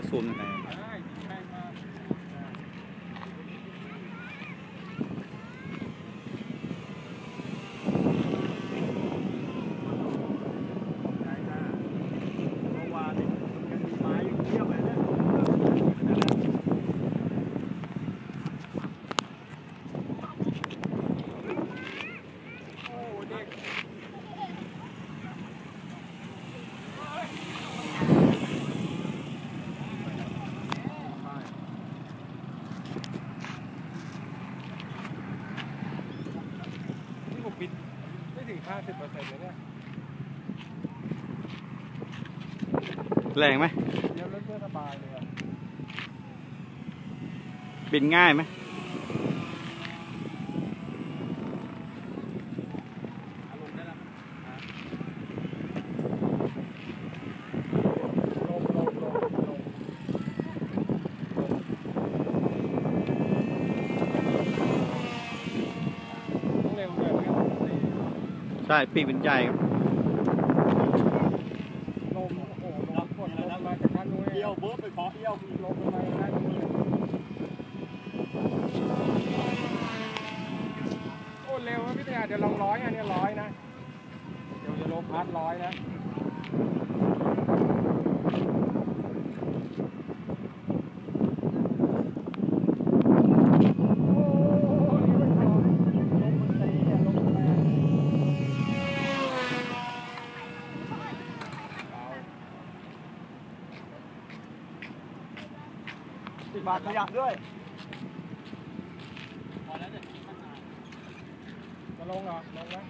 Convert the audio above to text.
ซูมยังไงบินไม่ถึง 50% เลยเนี่ยแรงไหมเดี๋ยวรถเพื่อสบายเลยอ่ะบินง่ายไหมใช่ปีกเป็นใจครับลมโอ้โหลมกดลมมาจากด้านนู้นเอี้ยวเบิร์ดไปเพาะเอี้ยวมีลมมาจากด้านนู้นโอ้เร็วนะพี่เต๋อเดี๋ยวลอง100อันนี้100นะเดี๋ยวจะลมพัด100นะ10 บาทขยับด้วยพอแล้วจะลงเหรอลงแล้ว